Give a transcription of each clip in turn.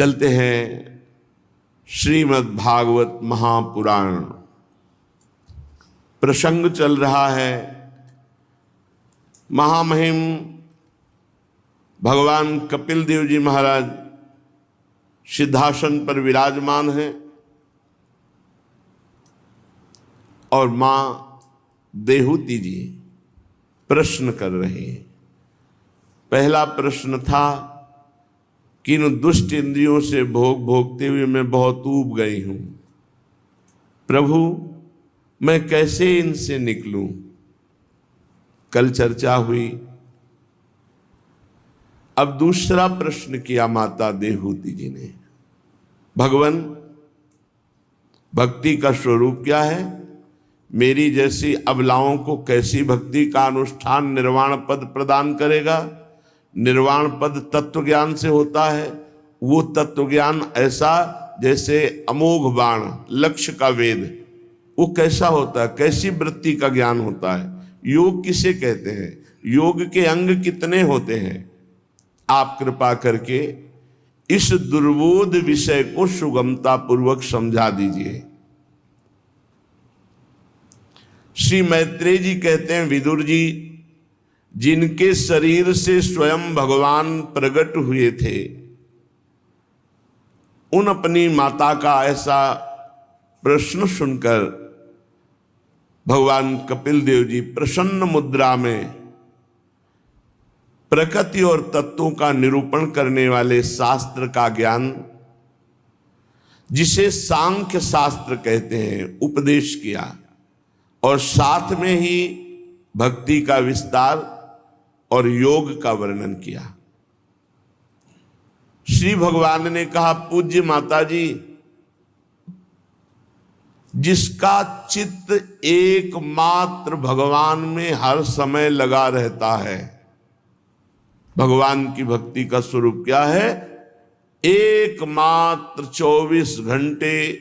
चलते हैं श्रीमद् भागवत महापुराण। प्रसंग चल रहा है महामहिम भगवान कपिल देव जी महाराज सिद्धासन पर विराजमान हैं और मां देहूति जी प्रश्न कर रहे हैं। पहला प्रश्न था कि इन दुष्ट इंद्रियों से भोगते हुए मैं बहुत ऊब गई हूं, प्रभु मैं कैसे इनसे निकलूं। कल चर्चा हुई। अब दूसरा प्रश्न किया माता देहूति जी ने, भगवान भक्ति का स्वरूप क्या है, मेरी जैसी अबलाओं को कैसी भक्ति का अनुष्ठान निर्वाण पद प्रदान करेगा। निर्वाण पद तत्व ज्ञान से होता है। वो तत्व ज्ञान ऐसा जैसे अमोघ बाण लक्ष्य का वेद, वो कैसा होता है, कैसी वृत्ति का ज्ञान होता है। योग किसे कहते हैं, योग के अंग कितने होते हैं। आप कृपा करके इस दुर्बोध विषय को सुगमता पूर्वक समझा दीजिए। श्री मैत्रेय जी कहते हैं, विदुर जी जिनके शरीर से स्वयं भगवान प्रकट हुए थे, उन अपनी माता का ऐसा प्रश्न सुनकर भगवान कपिल देव जी प्रसन्न मुद्रा में प्रकृति और तत्वों का निरूपण करने वाले शास्त्र का ज्ञान, जिसे सांख्य शास्त्र कहते हैं, उपदेश किया और साथ में ही भक्ति का विस्तार और योग का वर्णन किया। श्री भगवान ने कहा, पूज्य माता जी, जिसका चित्त एकमात्र भगवान में हर समय लगा रहता है, भगवान की भक्ति का स्वरूप क्या है, एकमात्र 24 घंटे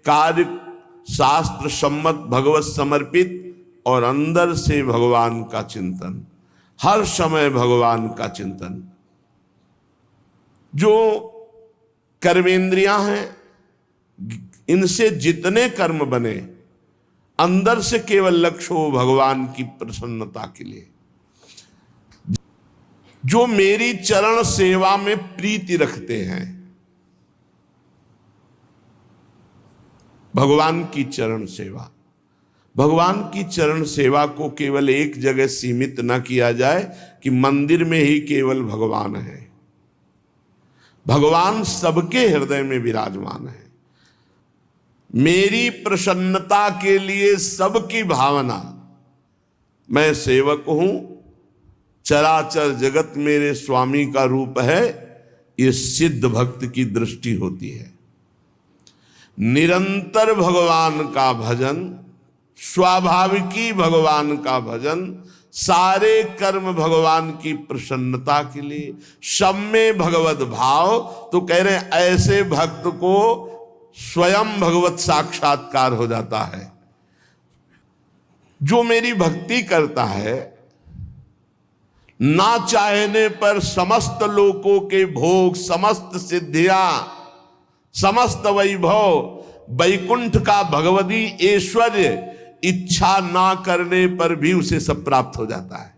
कार्य शास्त्र सम्मत भगवत समर्पित और अंदर से भगवान का चिंतन, हर समय भगवान का चिंतन। जो कर्मेंद्रियां हैं, इनसे जितने कर्म बने, अंदर से केवल लक्ष्य हो भगवान की प्रसन्नता के लिए। जो मेरी चरण सेवा में प्रीति रखते हैं, भगवान की चरण सेवा, भगवान की चरण सेवा को केवल एक जगह सीमित न किया जाए कि मंदिर में ही केवल भगवान है। भगवान सबके हृदय में विराजमान है। मेरी प्रसन्नता के लिए सबकी भावना, मैं सेवक हूं, चराचर जगत मेरे स्वामी का रूप है, ये सिद्ध भक्त की दृष्टि होती है। निरंतर भगवान का भजन, स्वाभाविकी भगवान का भजन, सारे कर्म भगवान की प्रसन्नता के लिए, सब में भगवत भाव। तो कह रहे हैं ऐसे भक्त को स्वयं भगवत साक्षात्कार हो जाता है। जो मेरी भक्ति करता है, ना चाहने पर समस्त लोकों के भोग, समस्त सिद्धियां, समस्त वैभव, वैकुंठ का भगवती ऐश्वर्य, इच्छा ना करने पर भी उसे सब प्राप्त हो जाता है।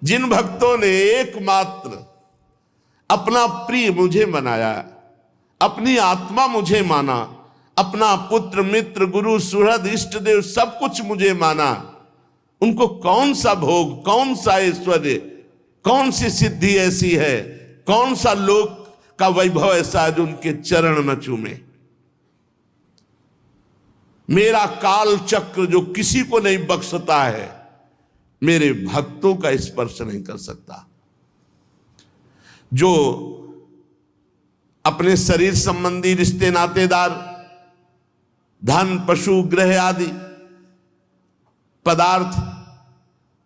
जिन भक्तों ने एकमात्र अपना प्रिय मुझे बनाया, अपनी आत्मा मुझे माना, अपना पुत्र मित्र गुरु सुहृद इष्ट देव सब कुछ मुझे माना, उनको कौन सा भोग, कौन सा ऐश्वर्य, कौन सी सिद्धि ऐसी है, कौन सा लोक का वैभव ऐसा है जो उनके चरण न चूमे। मेरा काल चक्र जो किसी को नहीं बख्शता है, मेरे भक्तों का स्पर्श नहीं कर सकता। जो अपने शरीर संबंधी रिश्ते नातेदार, धन पशु गृह आदि पदार्थ,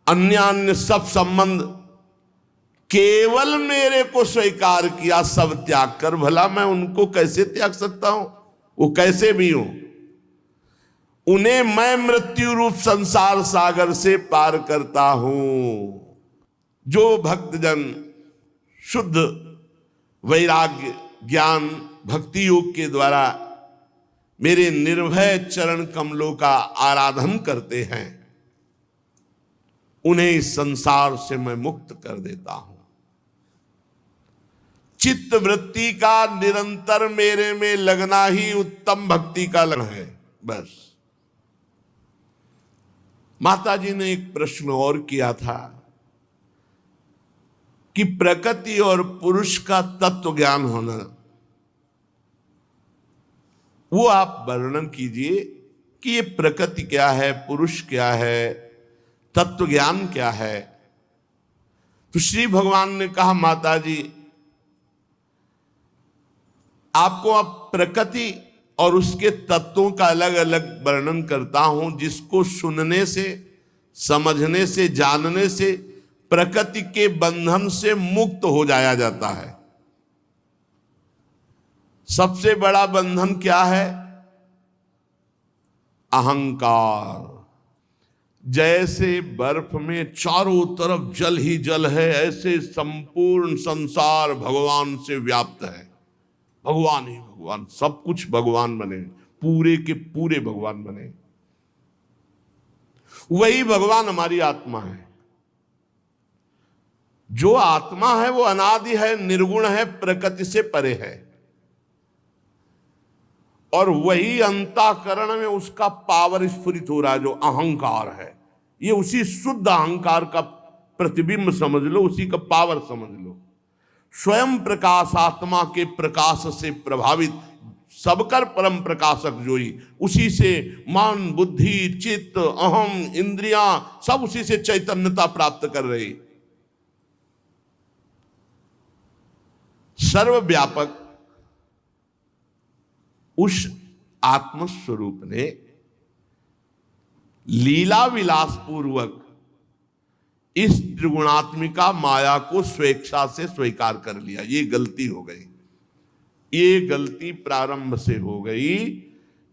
अन्य अन्य सब संबंध केवल मेरे को स्वीकार किया, सब त्याग कर, भला मैं उनको कैसे त्याग सकता हूं, वो कैसे भी हो, उन्हें मैं मृत्यु रूप संसार सागर से पार करता हूं। जो भक्तजन शुद्ध वैराग्य ज्ञान भक्ति योग के द्वारा मेरे निर्भय चरण कमलों का आराधन करते हैं, उन्हें इस संसार से मैं मुक्त कर देता हूं। चित्त वृत्ति का निरंतर मेरे में लगना ही उत्तम भक्ति का लक्षण है। बस। माता जी ने एक प्रश्न और किया था कि प्रकृति और पुरुष का तत्व ज्ञान होना, वो आप वर्णन कीजिए कि ये प्रकृति क्या है, पुरुष क्या है, तत्व ज्ञान क्या है। तो श्री भगवान ने कहा, माता जी आपको अब प्रकृति और उसके तत्वों का अलग अलग वर्णन करता हूं, जिसको सुनने से, समझने से, जानने से प्रकृति के बंधन से मुक्त हो जाया जाता है। सबसे बड़ा बंधन क्या है? अहंकार। जैसे बर्फ में चारों तरफ जल ही जल है, ऐसे संपूर्ण संसार भगवान से व्याप्त है। भगवान ही भगवान, सब कुछ भगवान बने, पूरे के पूरे भगवान बने। वही भगवान हमारी आत्मा है। जो आत्मा है वो अनादि है, निर्गुण है, प्रकृति से परे है। और वही अंतःकरण में उसका पावर स्फुरित हो रहा है, जो अहंकार है। ये उसी शुद्ध अहंकार का प्रतिबिंब समझ लो, उसी का पावर समझ लो। स्वयं प्रकाश आत्मा के प्रकाश से प्रभावित सबकर परम प्रकाशक जोई, उसी से मन, बुद्धि, चित्त, अहम, इंद्रियां सब उसी से चैतन्यता प्राप्त कर रही। सर्वव्यापक उस आत्मस्वरूप ने लीला विलास पूर्वक इस त्रिगुणात्मिका माया को स्वेच्छा से स्वीकार कर लिया। ये गलती हो गई, ये गलती प्रारंभ से हो गई।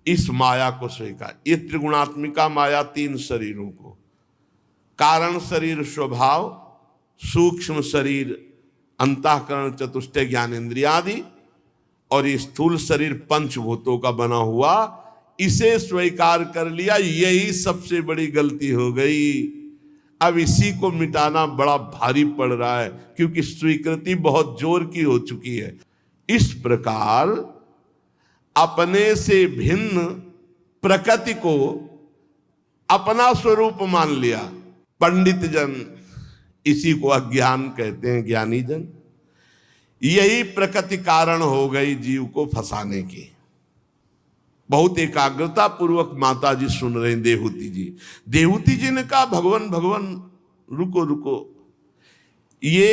इस माया को स्वीकार, ये त्रिगुणात्मिका माया तीन शरीरों को, कारण शरीर स्वभाव, सूक्ष्म शरीर अंतःकरण चतुष्टय ज्ञानेन्द्रियादि, और ये स्थूल शरीर पंचभूतों का बना हुआ, इसे स्वीकार कर लिया। यही सबसे बड़ी गलती हो गई। अब इसी को मिटाना बड़ा भारी पड़ रहा है, क्योंकि स्वीकृति बहुत जोर की हो चुकी है। इस प्रकार अपने से भिन्न प्रकृति को अपना स्वरूप मान लिया पंडित जन, इसी को अज्ञान कहते हैं, ज्ञानी जन। यही प्रकृति कारण हो गई जीव को फंसाने की। बहुत एकाग्रता पूर्वक माता जी सुन रहे हैं। देहूती जी, देहूती जी ने कहा, भगवान भगवान रुको रुको, ये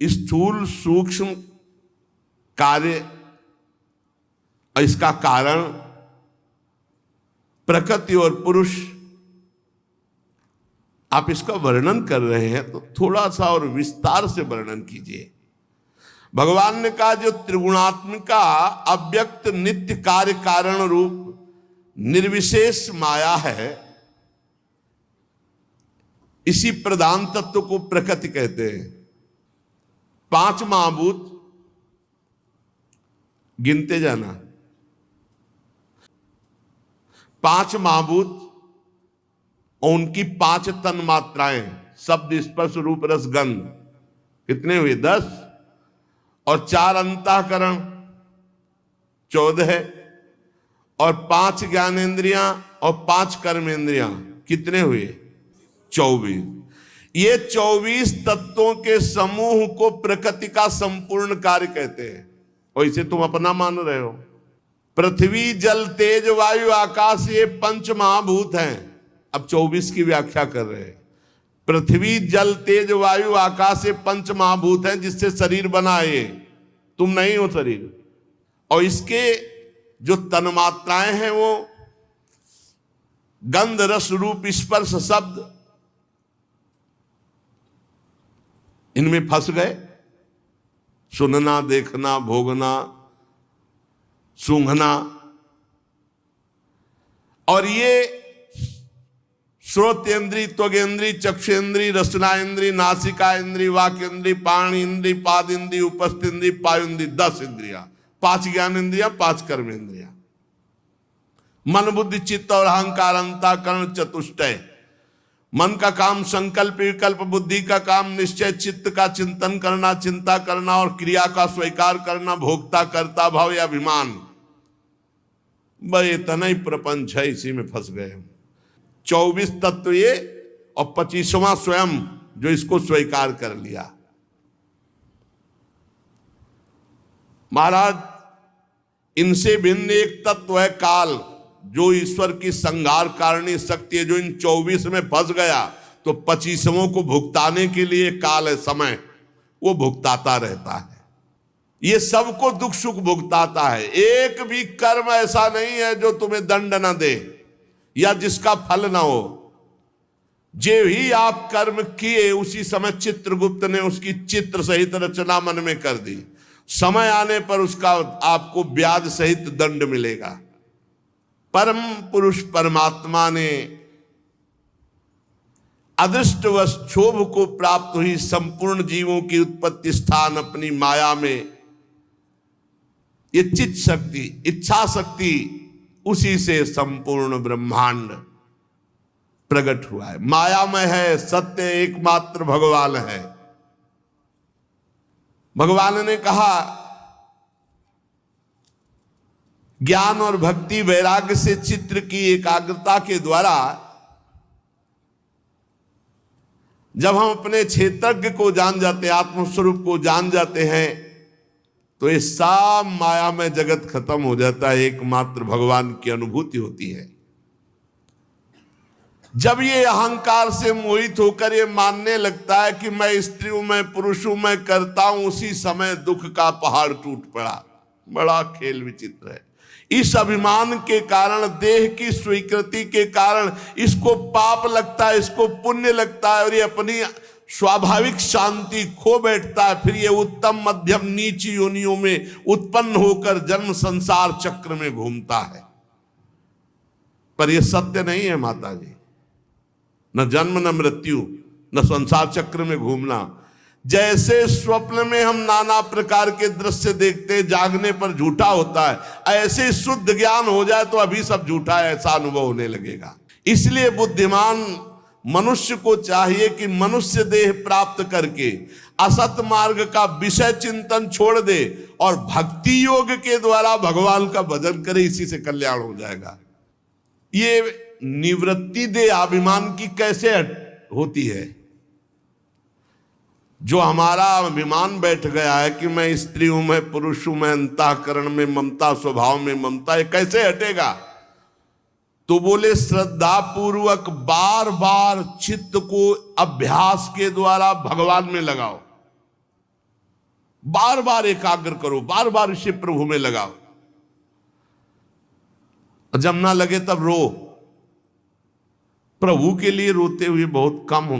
स्थूल सूक्ष्म कार्य, इसका कारण प्रकृति और पुरुष, आप इसका वर्णन कर रहे हैं तो थोड़ा सा और विस्तार से वर्णन कीजिए। भगवान ने कहा, जो त्रिगुणात्मिका अव्यक्त नित्य कार्य कारण रूप निर्विशेष माया है, इसी प्रधान तत्व को प्रकृति कहते हैं। पांच महाभूत गिनते जाना, पांच महाभूत और उनकी पांच तन मात्राएं, शब्द, स्पर्श, रूप, रस, गंध, कितने हुए? 10। और 4 अंतःकरण 14 है, और 5 ज्ञानेंद्रियां और 5 कर्मेंद्रियां, कितने हुए? 24। ये 24 तत्वों के समूह को प्रकृति का संपूर्ण कार्य कहते हैं। और इसे तुम अपना मान रहे हो। पृथ्वी, जल, तेज, वायु, आकाश, ये 5 महाभूत हैं। अब 24 की व्याख्या कर रहे हैं। पृथ्वी, जल, तेज, वायु, आकाश, ये 5 महाभूत हैं, जिससे शरीर बना है। ये तुम नहीं हो शरीर। और इसके जो तन्मात्राएं हैं वो गंध, रस, रूप, स्पर्श, शब्द, इनमें फंस गए। सुनना, देखना, भोगना, सूंघना। और ये श्रोतेंद्री, त्वगेंद्री, चक्षुरेंद्री, रसनाएंद्री, नासिका इंद्री, वाक इंद्री, प्राण इंद्री, पाद इंद्री, उपस्थ इंद्री, पायु इंद्री, 10 इंद्रिया, 5 ज्ञान इंद्रिया, 5 कर्म इंद्रिया। मन बुद्धि चित्त और अहंकार, अंतःकरण चतुष्टय। मन का काम संकल्प विकल्प, बुद्धि का काम निश्चय, चित्त का चिंतन करना, चिंता करना और क्रिया का स्वीकार करना, भोक्ता कर्ता भाव या अभिमान। भाई इतना ही प्रपंच है, इसी में फंस गए हम। 24 तत्व ये और 25वां स्वयं जो इसको स्वीकार कर लिया। महाराज इनसे भिन्न एक तत्व है काल, जो ईश्वर की संहार कारिणी शक्ति है, जो इन 24 में फंस गया तो 25वां को भुगताने के लिए काल है, समय, वो भुगताता रहता है। ये सबको दुख सुख भुगताता है। एक भी कर्म ऐसा नहीं है जो तुम्हें दंड न दे या जिसका फल ना हो। जो ही आप कर्म किए उसी समय चित्रगुप्त ने उसकी चित्र सहित रचना मन में कर दी। समय आने पर उसका आपको ब्याज सहित दंड मिलेगा। परम पुरुष परमात्मा ने अदृष्टवश क्षोभ को प्राप्त हुई संपूर्ण जीवों की उत्पत्ति स्थान अपनी माया में, ये चित्त शक्ति, इच्छा शक्ति, उसी से संपूर्ण ब्रह्मांड प्रकट हुआ है। माया में है, सत्य एकमात्र भगवान है। भगवान ने कहा ज्ञान और भक्ति वैराग्य से चित्र की एकाग्रता के द्वारा जब हम अपने क्षेत्रज्ञ को जान जाते, आत्मस्वरूप को जान जाते हैं, तो ये सब माया में जगत खत्म हो जाता है। एकमात्र भगवान की अनुभूति होती है। जब ये अहंकार से मोहित होकर ये मानने लगता है कि मैं स्त्री हूं, मैं पुरुष हूं, मैं करता हूं, उसी समय दुख का पहाड़ टूट पड़ा। बड़ा खेल विचित्र है। इस अभिमान के कारण, देह की स्वीकृति के कारण इसको पाप लगता है, इसको पुण्य लगता है और ये अपनी स्वाभाविक शांति खो बैठता है। फिर ये उत्तम मध्यम नीच योनियों में उत्पन्न होकर जन्म संसार चक्र में घूमता है। पर यह सत्य नहीं है माता जी। न जन्म न मृत्यु, न संसार चक्र में घूमना। जैसे स्वप्न में हम नाना प्रकार के दृश्य देखते, जागने पर झूठा होता है, ऐसे शुद्ध ज्ञान हो जाए तो अभी सब झूठा है ऐसा अनुभव होने लगेगा। इसलिए बुद्धिमान मनुष्य को चाहिए कि मनुष्य देह प्राप्त करके असत मार्ग का विषय चिंतन छोड़ दे और भक्ति योग के द्वारा भगवान का भजन करे। इसी से कल्याण हो जाएगा। ये निवृत्ति दे अभिमान की कैसे होती है? जो हमारा अभिमान बैठ गया है कि मैं स्त्री हूं, मैं पुरुष हूं, मैं अंतःकरण में ममता, स्वभाव में ममता, ये कैसे हटेगा? तो बोले श्रद्धा पूर्वक बार बार चित्त को अभ्यास के द्वारा भगवान में लगाओ, बार बार एकाग्र करो, बार बार इसे प्रभु में लगाओ। जब ना लगे तब रो। प्रभु के लिए रोते हुए बहुत कम हो,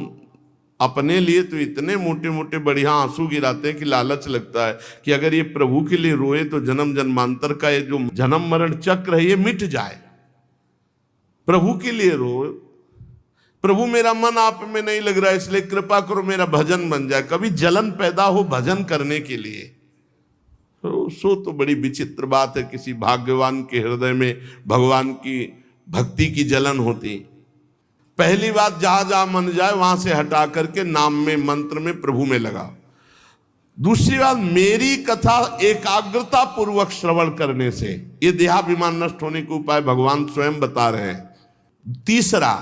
अपने लिए तो इतने मोटे मोटे बढ़िया आंसू गिराते हैं कि लालच लगता है कि अगर ये प्रभु के लिए रोए तो जन्म जन्मांतर का ये जो जन्म मरण चक्र है ये मिट जाए। प्रभु के लिए रो, प्रभु मेरा मन आप में नहीं लग रहा है इसलिए कृपा करो मेरा भजन बन जाए। कभी जलन पैदा हो भजन करने के लिए, तो बड़ी विचित्र बात है। किसी भाग्यवान के हृदय में भगवान की भक्ति की जलन होती। पहली बात, जहां जहां मन जाए वहां से हटा करके नाम में, मंत्र में, प्रभु में लगाओ। दूसरी बात, मेरी कथा एकाग्रता पूर्वक श्रवण करने से ये देहाभिमान नष्ट होने के उपाय भगवान स्वयं बता रहे हैं। तीसरा,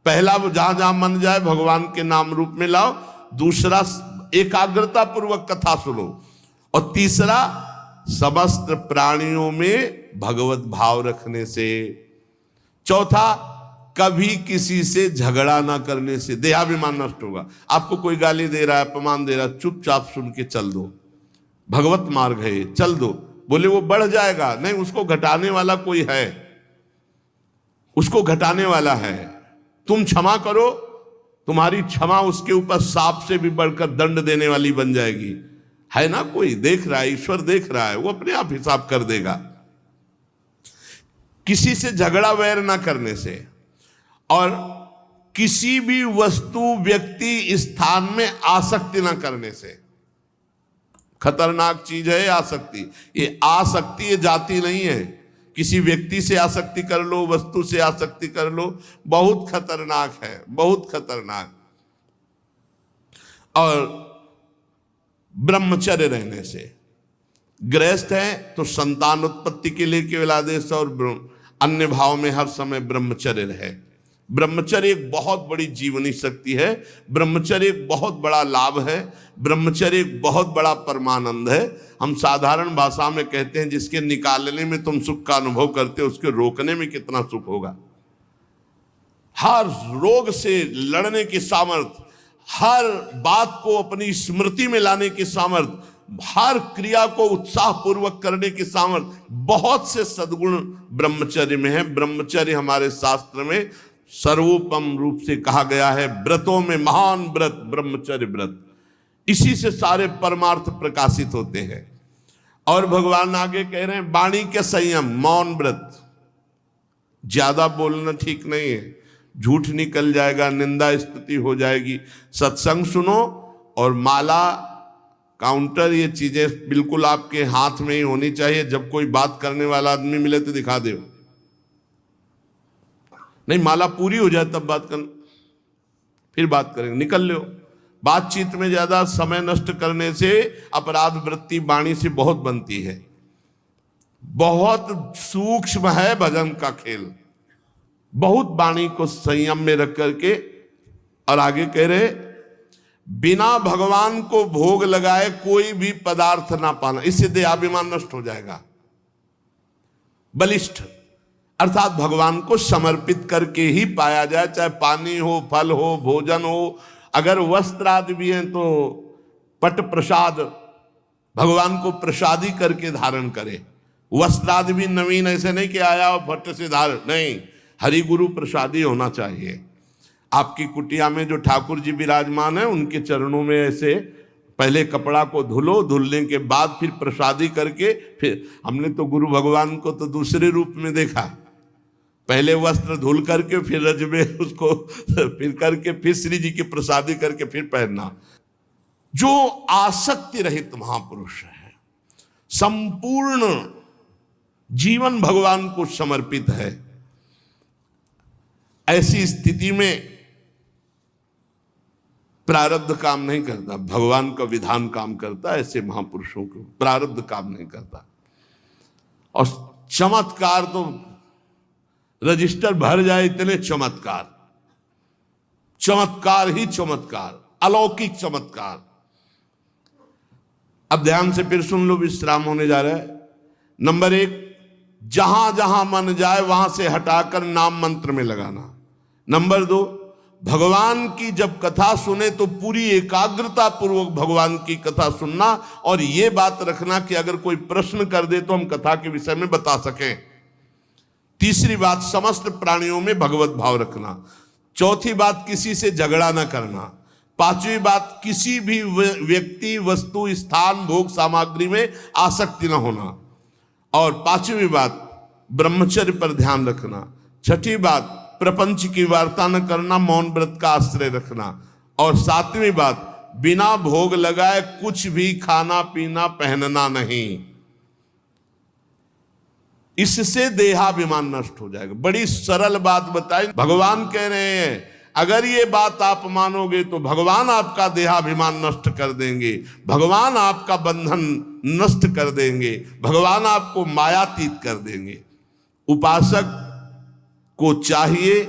पहला जहां जहां मन जाए भगवान के नाम रूप में लाओ। दूसरा, एकाग्रता पूर्वक कथा सुनो। और तीसरा, समस्त प्राणियों में भगवत भाव रखने से। चौथा, कभी किसी से झगड़ा ना करने से देहाभिमान नष्ट होगा। आपको कोई गाली दे रहा है, अपमान दे रहा है, चुपचाप सुन के चल दो। भगवत मार्ग है, चल दो। बोले वो बढ़ जाएगा, नहीं, उसको घटाने वाला कोई है, उसको घटाने वाला है। तुम क्षमा करो, तुम्हारी क्षमा उसके ऊपर सांप से भी बढ़कर दंड देने वाली बन जाएगी। है ना, कोई देख रहा है, ईश्वर देख रहा है, वो अपने आप हिसाब कर देगा। किसी से झगड़ा वैर ना करने से। और किसी भी वस्तु व्यक्ति स्थान में आसक्ति न करने से। खतरनाक चीज है आसक्ति। ये आसक्ति ये जाति नहीं है। किसी व्यक्ति से आसक्ति कर लो, वस्तु से आसक्ति कर लो, बहुत खतरनाक है, बहुत खतरनाक। और ब्रह्मचर्य रहने से, गृहस्थ है तो संतान उत्पत्ति के लिए केवल आदेश, और अन्य भाव में हर समय ब्रह्मचर्य रहे। ब्रह्मचर्य एक बहुत बड़ी जीवनी शक्ति है। ब्रह्मचर्य एक बहुत बड़ा लाभ है। ब्रह्मचर्य एक बहुत बड़ा परमानंद है। हम साधारण भाषा में कहते हैं जिसके निकालने में तुम सुख का अनुभव करते हो, उसके रोकने में कितना सुख होगा। हर रोग से लड़ने की सामर्थ्य, हर बात को अपनी स्मृति में लाने की सामर्थ्य, हर क्रिया को उत्साह पूर्वक करने की सामर्थ्य, बहुत से सद्गुण ब्रह्मचर्य में है। ब्रह्मचर्य हमारे शास्त्र में सर्वोपम रूप से कहा गया है। व्रतों में महान व्रत ब्रह्मचर्य व्रत। इसी से सारे परमार्थ प्रकाशित होते हैं। और भगवान आगे कह रहे हैं वाणी के संयम, मौन व्रत। ज्यादा बोलना ठीक नहीं है, झूठ निकल जाएगा, निंदा स्तुति हो जाएगी। सत्संग सुनो और माला, काउंटर, ये चीजें बिल्कुल आपके हाथ में ही होनी चाहिए। जब कोई बात करने वाला आदमी मिले तो दिखा दो, नहीं माला पूरी हो जाए तब बात कर, फिर बात करेंगे, निकल लो। बातचीत में ज्यादा समय नष्ट करने से अपराध वृत्ति वाणी से बहुत बनती है। बहुत सूक्ष्म है भजन का खेल। बहुत वाणी को संयम में रख करके। और आगे कह रहे बिना भगवान को भोग लगाए कोई भी पदार्थ ना पाना, इससे देहाभिमान नष्ट हो जाएगा। बलिष्ठ अर्थात भगवान को समर्पित करके ही पाया जाए, चाहे पानी हो, फल हो, भोजन हो। अगर वस्त्र आदि भी हैं तो पट प्रसाद, भगवान को प्रसादी करके धारण करे। वस्त्र आदि भी नवीन, ऐसे नहीं कि आया और फट से धारण, नहीं, हरि गुरु प्रसादी होना चाहिए। आपकी कुटिया में जो ठाकुर जी विराजमान है उनके चरणों में ऐसे पहले कपड़ा को धुलो, धुलने के बाद फिर प्रसादी करके, फिर हमने तो गुरु भगवान को तो दूसरे रूप में देखा। पहले वस्त्र धुल करके फिर रज में उसको फिर करके फिर श्री जी की प्रसादी करके फिर पहनना। जो आसक्ति रहित महापुरुष है, संपूर्ण जीवन भगवान को समर्पित है, ऐसी स्थिति में प्रारब्ध काम नहीं करता, भगवान का विधान काम करता। ऐसे महापुरुषों को प्रारब्ध काम नहीं करता। और चमत्कार तो रजिस्टर भर जाए, इतने चमत्कार, चमत्कार ही चमत्कार, अलौकिक चमत्कार। अब ध्यान से फिर सुन लो, विश्राम होने जा रहा है। नंबर 1, जहां जहां मन जाए वहां से हटाकर नाम मंत्र में लगाना। नंबर 2, भगवान की जब कथा सुने तो पूरी एकाग्रता पूर्वक भगवान की कथा सुनना, और यह बात रखना कि अगर कोई प्रश्न कर दे तो हम कथा के विषय में बता सकें। तीसरी बात, समस्त प्राणियों में भगवत भाव रखना। चौथी बात, किसी से झगड़ा न करना। पांचवी बात, किसी भी व्यक्ति, वस्तु, स्थान, भोग सामग्री में आसक्ति न होना। और पांचवी बात, ब्रह्मचर्य पर ध्यान रखना। छठी बात, प्रपंच की वार्ता न करना, मौन व्रत का आश्रय रखना। और सातवीं बात, बिना भोग लगाए कुछ भी खाना पीना पहनना नहीं। इससे देहाभिमान नष्ट हो जाएगा। बड़ी सरल बात बताई। भगवान कह रहे हैं अगर ये बात आप मानोगे तो भगवान आपका देहाभिमान नष्ट कर देंगे, भगवान आपका बंधन नष्ट कर देंगे, भगवान आपको मायातीत कर देंगे। उपासक को चाहिए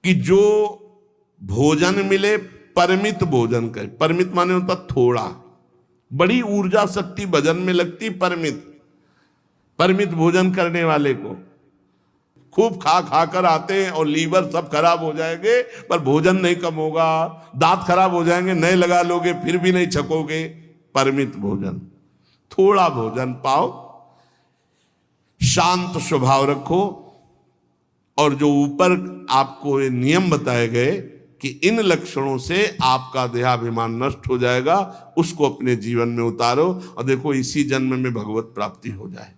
कि जो भोजन मिले परिमित भोजन करे। परिमित माने होता थोड़ा। बड़ी ऊर्जा शक्ति भजन में लगती परिमित भोजन करने वाले को। खूब खा खा कर आते हैं और लीवर सब खराब हो जाएंगे, पर भोजन नहीं कम होगा। दांत खराब हो जाएंगे, नए लगा लोगे फिर भी नहीं छकोगे। परिमित भोजन, थोड़ा भोजन पाओ, शांत स्वभाव रखो। और जो ऊपर आपको ये नियम बताए गए कि इन लक्षणों से आपका देहाभिमान नष्ट हो जाएगा, उसको अपने जीवन में उतारो और देखो इसी जन्म में भगवत प्राप्ति हो जाए।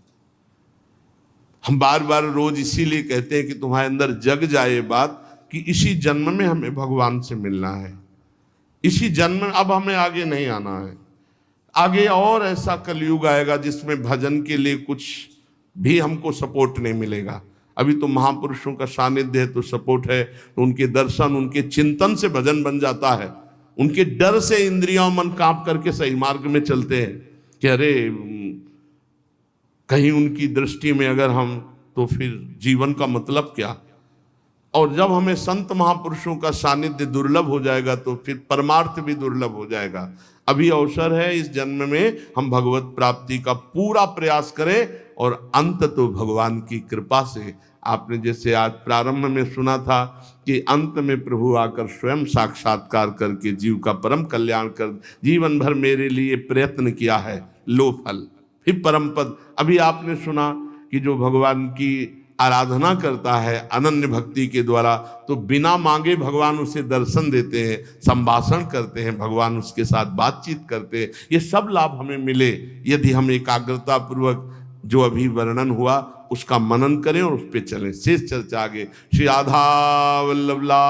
हम बार बार रोज इसीलिए कहते हैं कि तुम्हारे अंदर जग जाए बात कि इसी जन्म में हमें भगवान से मिलना है, इसी जन्म, अब हमें आगे नहीं आना है। आगे और ऐसा कलयुग आएगा जिसमें भजन के लिए कुछ भी हमको सपोर्ट नहीं मिलेगा। अभी तो महापुरुषों का सानिध्य है तो सपोर्ट है, तो उनके दर्शन, उनके चिंतन से भजन बन जाता है। उनके डर से इंद्रियों मन कांप करके सही मार्ग में चलते हैं कि अरे कहीं उनकी दृष्टि में अगर हम, तो फिर जीवन का मतलब क्या। और जब हमें संत महापुरुषों का सानिध्य दुर्लभ हो जाएगा तो फिर परमार्थ भी दुर्लभ हो जाएगा। अभी अवसर है इस जन्म में हम भगवत प्राप्ति का पूरा प्रयास करें, और अंत तो भगवान की कृपा से। आपने जैसे आज प्रारंभ में सुना था कि अंत में प्रभु आकर स्वयं साक्षात्कार करके जीव का परम कल्याण कर, जीवन भर मेरे लिए प्रयत्न किया है, लो फल फिर परम पद। अभी आपने सुना कि जो भगवान की आराधना करता है अनन्य भक्ति के द्वारा, तो बिना मांगे भगवान उसे दर्शन देते हैं, संभाषण करते हैं, भगवान उसके साथ बातचीत करते हैं। ये सब लाभ हमें मिले यदि हम एकाग्रता पूर्वक जो अभी वर्णन हुआ उसका मनन करें और उस पर चलें। शेष चर्चा आगे। श्री राधा वल्लभ लाल।